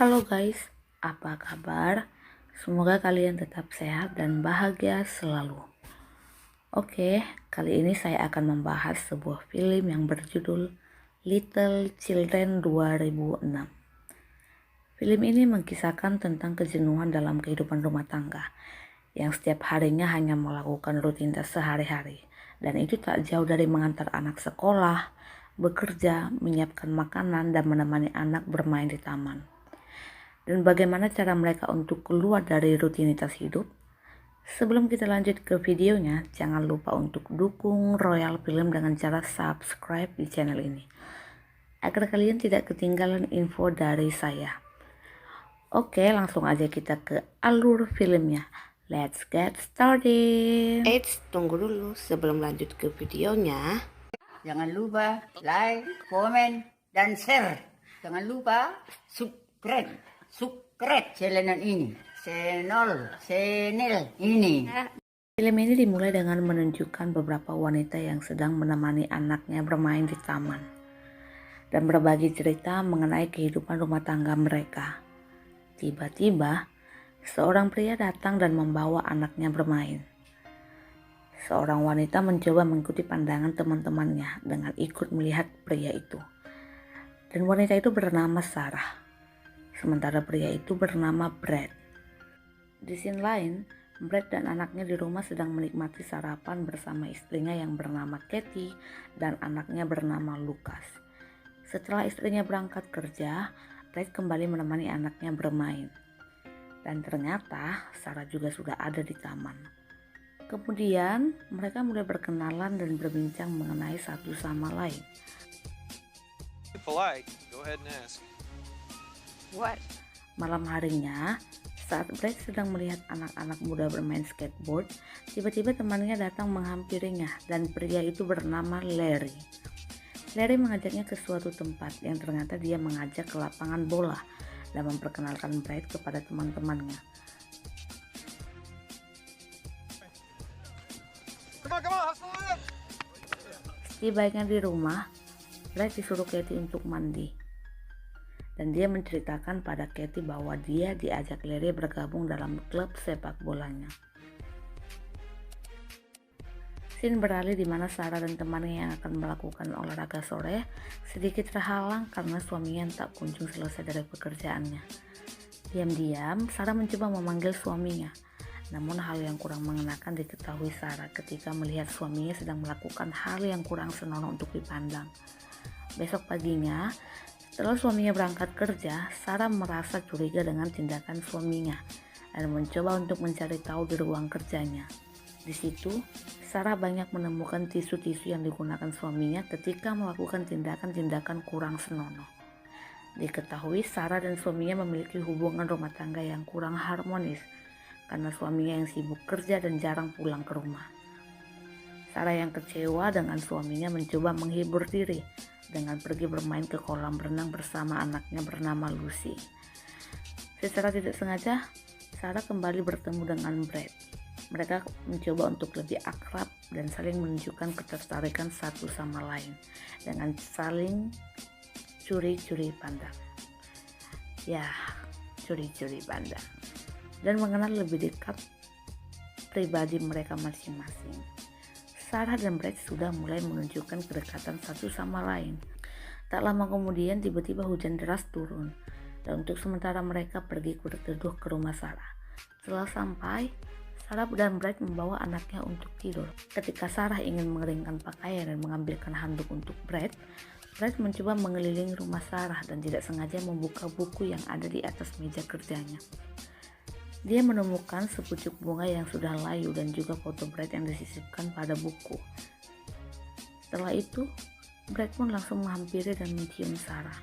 Halo guys, apa kabar? Semoga kalian tetap sehat dan bahagia selalu. Oke, kali ini saya akan membahas sebuah film yang berjudul Little Children 2006. Film ini mengisahkan tentang kejenuhan dalam kehidupan rumah tangga yang setiap harinya hanya melakukan rutinitas sehari-hari, dan itu tak jauh dari mengantar anak sekolah, bekerja, menyiapkan makanan, dan menemani anak bermain di taman. Dan bagaimana cara mereka untuk keluar dari rutinitas hidup? Sebelum kita lanjut ke videonya, jangan lupa untuk dukung Royal Film dengan cara subscribe di channel ini, agar kalian tidak ketinggalan info dari saya. Oke, langsung aja kita ke alur filmnya. Let's get started. Tunggu dulu sebelum lanjut ke videonya. Jangan lupa like, komen, dan share. Jangan lupa subscribe channel ini. Channel ini. Film ini dimulai dengan menunjukkan beberapa wanita yang sedang menemani anaknya bermain di taman dan berbagi cerita mengenai kehidupan rumah tangga mereka. Tiba-tiba, seorang pria datang dan membawa anaknya bermain. Seorang wanita mencoba mengikuti pandangan teman-temannya dengan ikut melihat pria itu. Dan wanita itu bernama Sarah, sementara pria itu bernama Brad. Di scene lain, Brad dan anaknya di rumah sedang menikmati sarapan bersama istrinya yang bernama Katie dan anaknya bernama Lucas. Setelah istrinya berangkat kerja, Brad kembali menemani anaknya bermain. Dan ternyata Sarah juga sudah ada di taman. Kemudian mereka mulai berkenalan dan berbincang mengenai satu sama lain. Polite. Go ahead and ask. What? Malam harinya, saat Brad sedang melihat anak-anak muda bermain skateboard, tiba-tiba temannya datang menghampirinya dan pria itu bernama Larry. Larry mengajaknya ke suatu tempat yang ternyata dia mengajak ke lapangan bola dan memperkenalkan Brad kepada teman-temannya. Come on, hustle it up. Setibanya di rumah, Brad disuruh Katie untuk mandi. Dan dia menceritakan pada Katie bahwa dia diajak Larry bergabung dalam klub sepak bolanya. Scene beralih di mana Sarah dan temannya yang akan melakukan olahraga sore sedikit terhalang karena suaminya tak kunjung selesai dari pekerjaannya. Diam-diam, Sarah mencoba memanggil suaminya. Namun hal yang kurang mengenakan diketahui Sarah ketika melihat suaminya sedang melakukan hal yang kurang senonoh untuk dipandang. Besok paginya, setelah suaminya berangkat kerja, Sarah merasa curiga dengan tindakan suaminya dan mencoba untuk mencari tahu di ruang kerjanya. Di situ, Sarah banyak menemukan tisu-tisu yang digunakan suaminya ketika melakukan tindakan-tindakan kurang senonoh. Diketahui Sarah dan suaminya memiliki hubungan rumah tangga yang kurang harmonis karena suaminya yang sibuk kerja dan jarang pulang ke rumah. Sarah yang kecewa dengan suaminya mencoba menghibur diri dengan pergi bermain ke kolam renang bersama anaknya bernama Lucy. Secara tidak sengaja, Sarah kembali bertemu dengan Brad. Mereka mencoba untuk lebih akrab dan saling menunjukkan ketertarikan satu sama lain dengan saling curi-curi pandang. Ya, curi-curi pandang. Dan mengenal lebih dekat pribadi mereka masing-masing. Sarah dan Brad sudah mulai menunjukkan kedekatan satu sama lain. Tak lama kemudian tiba-tiba hujan deras turun, dan untuk sementara mereka pergi berteduh ke rumah Sarah. Setelah sampai, Sarah dan Brad membawa anaknya untuk tidur. Ketika Sarah ingin mengeringkan pakaian dan mengambilkan handuk untuk Brad mencoba mengelilingi rumah Sarah dan tidak sengaja membuka buku yang ada di atas meja kerjanya. Dia menemukan sepucuk bunga yang sudah layu dan juga foto Brad yang disisipkan pada buku. Setelah itu, Brad pun langsung menghampiri dan mencium Sarah.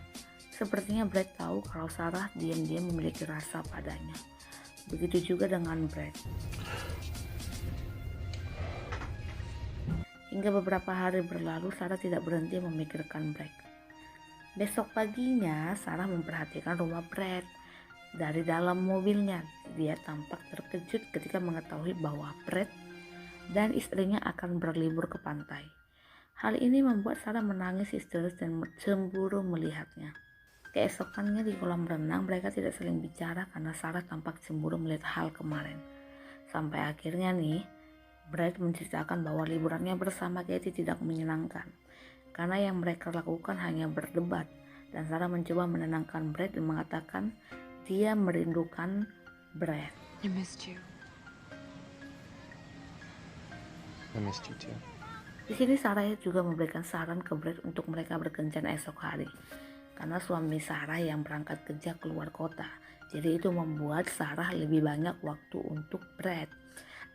Sepertinya Brad tahu kalau Sarah diam-diam memiliki rasa padanya. Begitu juga dengan Brad. Hingga beberapa hari berlalu, Sarah tidak berhenti memikirkan Brad. Besok paginya, Sarah memperhatikan rumah Brad. Dari dalam mobilnya, dia tampak terkejut ketika mengetahui bahwa Brad dan istrinya akan berlibur ke pantai. Hal ini membuat Sarah menangis histeris dan cemburu melihatnya. Keesokannya di kolam renang mereka tidak saling bicara karena Sarah tampak cemburu melihat hal kemarin. Sampai akhirnya nih, Brad menceritakan bahwa liburannya bersama Katie tidak menyenangkan karena yang mereka lakukan hanya berdebat, dan Sarah mencoba menenangkan Brad dan mengatakan dia merindukan Brad. I missed you. I missed you too. Di sini Sarah juga memberikan saran ke Brad untuk mereka berkencan esok hari karena suami Sarah yang berangkat kerja keluar kota. Jadi itu membuat Sarah lebih banyak waktu untuk Brad.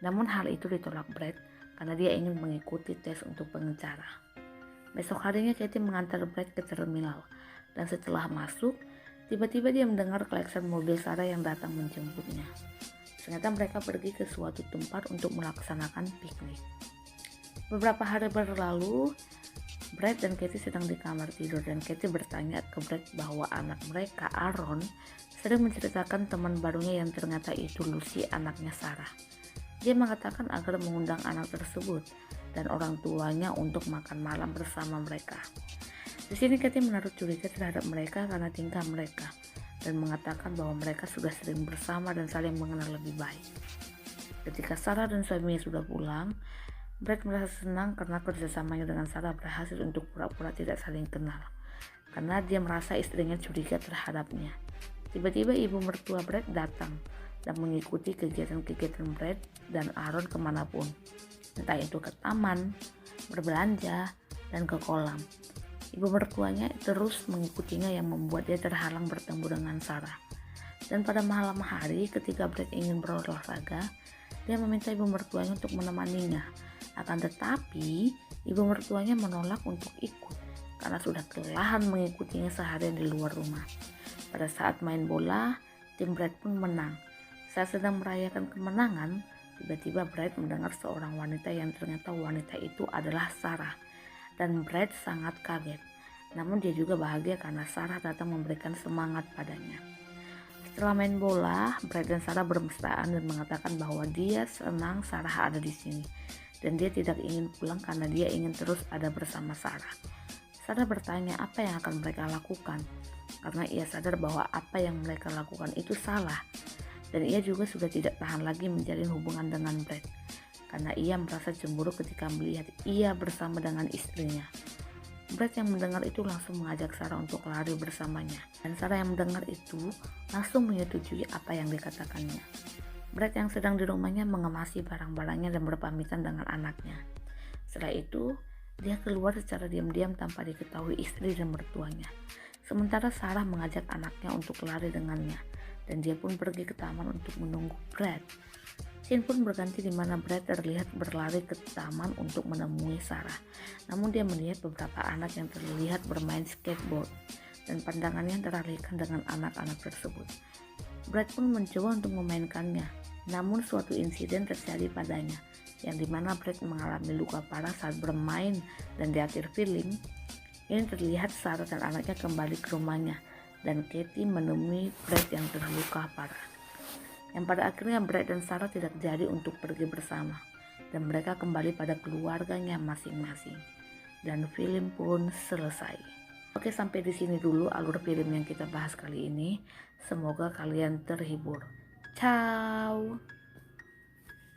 Namun hal itu ditolak Brad karena dia ingin mengikuti tes untuk pengacara. Besok harinya Katie mengantar Brad ke terminal, dan setelah masuk, tiba-tiba dia mendengar klakson mobil Sarah yang datang menjemputnya. Ternyata mereka pergi ke suatu tempat untuk melaksanakan piknik. Beberapa hari berlalu, Brad dan Katie sedang di kamar tidur, dan Katie bertanya ke Brad bahwa anak mereka, Aaron, sering menceritakan teman barunya yang ternyata itu Lucy, anaknya Sarah. Dia mengatakan agar mengundang anak tersebut dan orang tuanya untuk makan malam bersama mereka. Di sini Katie menaruh curiga terhadap mereka karena tingkah mereka dan mengatakan bahwa mereka sudah sering bersama dan saling mengenal lebih baik. Ketika Sarah dan suaminya sudah pulang, Brad merasa senang karena kerjasamanya dengan Sarah berhasil untuk pura-pura tidak saling kenal, karena dia merasa istrinya curiga terhadapnya. Tiba-tiba ibu mertua Brad datang dan mengikuti kegiatan-kegiatan Brad dan Aaron kemanapun, entah itu ke taman, berbelanja, dan ke kolam. Ibu mertuanya terus mengikutinya yang membuat dia terhalang bertemu dengan Sarah. Dan pada malam hari ketika Brad ingin berolahraga, dia meminta ibu mertuanya untuk menemaninya. Akan tetapi, ibu mertuanya menolak untuk ikut karena sudah kelelahan mengikutinya seharian di luar rumah. Pada saat main bola, tim Brad pun menang. Saat sedang merayakan kemenangan, tiba-tiba Brad mendengar seorang wanita yang ternyata wanita itu adalah Sarah. Dan Brad sangat kaget. Namun dia juga bahagia karena Sarah datang memberikan semangat padanya. Setelah main bola, Brad dan Sarah bermesraan dan mengatakan bahwa dia senang Sarah ada di sini. Dan dia tidak ingin pulang karena dia ingin terus ada bersama Sarah. Sarah bertanya apa yang akan mereka lakukan, karena ia sadar bahwa apa yang mereka lakukan itu salah. Dan ia juga sudah tidak tahan lagi menjalin hubungan dengan Brad, karena ia merasa cemburu ketika melihat ia bersama dengan istrinya. Brad yang mendengar itu langsung mengajak Sarah untuk lari bersamanya, dan Sarah yang mendengar itu langsung menyetujui apa yang dikatakannya. Brad yang sedang di rumahnya mengemasi barang-barangnya dan berpamitan dengan anaknya. Setelah itu, dia keluar secara diam-diam tanpa diketahui istri dan mertuanya. Sementara Sarah mengajak anaknya untuk lari dengannya, dan dia pun pergi ke taman untuk menunggu Brad. Scene pun berganti di mana Brad terlihat berlari ke taman untuk menemui Sarah. Namun dia melihat beberapa anak yang terlihat bermain skateboard, dan pandangannya teralihkan dengan anak-anak tersebut. Brad pun mencoba untuk memainkannya, namun suatu insiden terjadi padanya, yang dimana Brad mengalami luka parah saat bermain, dan di akhir film, ini terlihat Sarah dan anaknya kembali ke rumahnya, dan Katie menemui Brad yang terluka parah. Yang pada akhirnya Brad dan Sarah tidak jadi untuk pergi bersama, dan mereka kembali pada keluarganya masing-masing. Dan film pun selesai. Oke, sampai di sini dulu alur film yang kita bahas kali ini. Semoga kalian terhibur. Ciao.